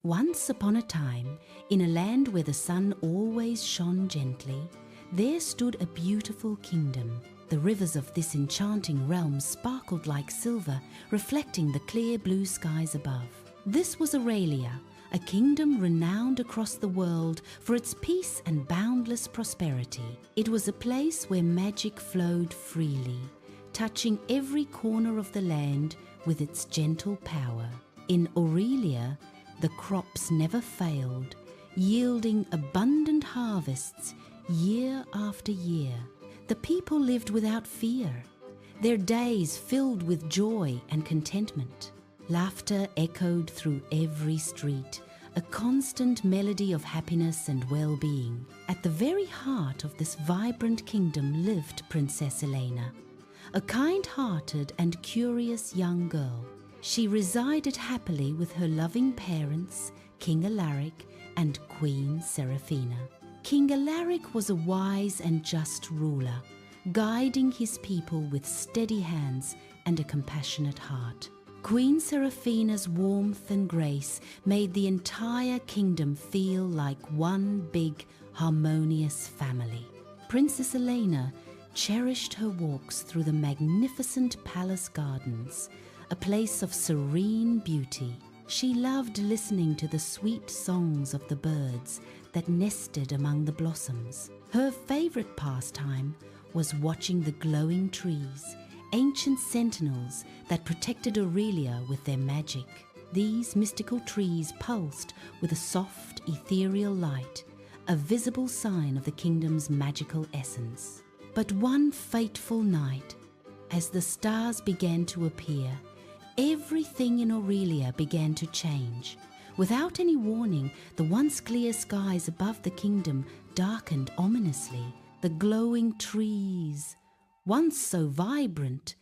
Once upon a time, in a land where the sun always shone gently, there stood a beautiful kingdom. The rivers of this enchanting realm sparkled like silver, reflecting the clear blue skies above. This was Aurelia, a kingdom renowned across the world for its peace and boundless prosperity. It was a place where magic flowed freely, touching every corner of the land with its gentle power. In Aurelia, the crops never failed, yielding abundant harvests year after year. The people lived without fear, their days filled with joy and contentment. Laughter echoed through every street, a constant melody of happiness and well-being. At the very heart of this vibrant kingdom lived Princess Elena, a kind-hearted and curious young girl. She resided happily with her loving parents, King Alaric and Queen Seraphina. King Alaric was a wise and just ruler, guiding his people with steady hands and a compassionate heart. Queen Seraphina's warmth and grace made the entire kingdom feel like one big, harmonious family. Princess Elena cherished her walks through the magnificent palace gardens, a place of serene beauty. She loved listening to the sweet songs of the birds that nested among the blossoms. Her favorite pastime was watching the glowing trees, ancient sentinels that protected Aurelia with their magic. These mystical trees pulsed with a soft, ethereal light, a visible sign of the kingdom's magical essence. But one fateful night, as the stars began to appear, everything in Aurelia began to change. Without any warning, the once clear skies above the kingdom darkened ominously. The glowing trees, once so vibrant,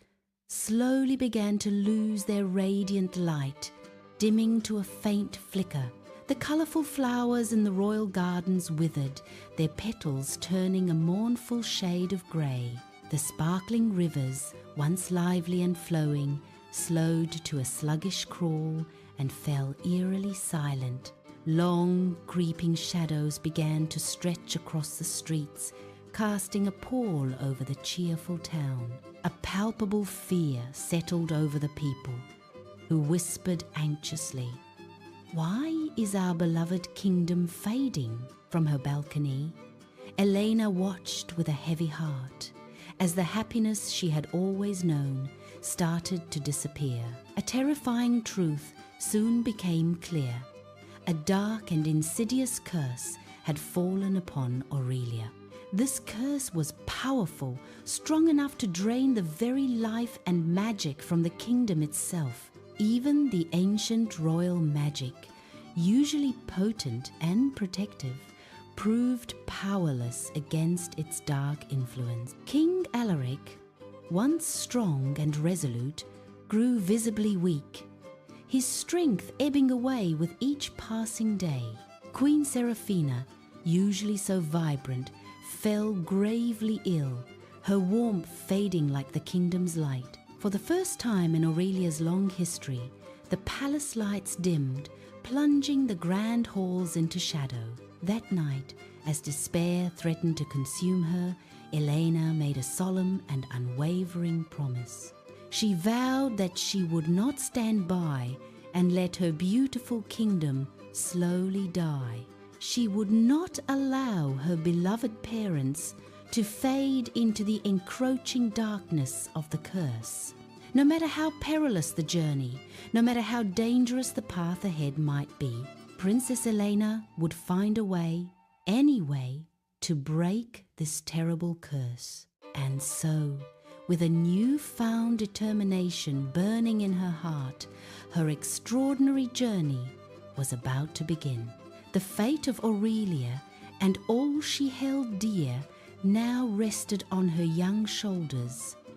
slowly began to lose their radiant light, dimming to a faint flicker. The colourful flowers in the royal gardens withered, their petals turning a mournful shade of grey. The sparkling rivers, once lively and flowing, slowed to a sluggish crawl and fell eerily silent. Long, creeping shadows began to stretch across the streets, casting a pall over the cheerful town. A palpable fear settled over the people, who whispered anxiously, "Why is our beloved kingdom fading?" From her balcony, Elena watched with a heavy heart as the happiness she had always known started to disappear. A terrifying truth soon became clear. A dark and insidious curse had fallen upon Aurelia. This curse was powerful, strong enough to drain the very life and magic from the kingdom itself. Even the ancient royal magic, usually potent and protective, proved powerless against its dark influence. King Alaric, once strong and resolute, grew visibly weak, his strength ebbing away with each passing day. Queen Seraphina, usually so vibrant, fell gravely ill, her warmth fading like the kingdom's light. For the first time in Aurelia's long history, the palace lights dimmed, plunging the grand halls into shadow. That night, as despair threatened to consume her, Elena made a solemn and unwavering promise. She vowed that she would not stand by and let her beautiful kingdom slowly die. She would not allow her beloved parents to fade into the encroaching darkness of the curse. No matter how perilous the journey, no matter how dangerous the path ahead might be, Princess Elena would find a way, any way, to break this terrible curse. And so, with a newfound determination burning in her heart, her extraordinary journey was about to begin. The fate of Aurelia and all she held dear now rested on her young shoulders.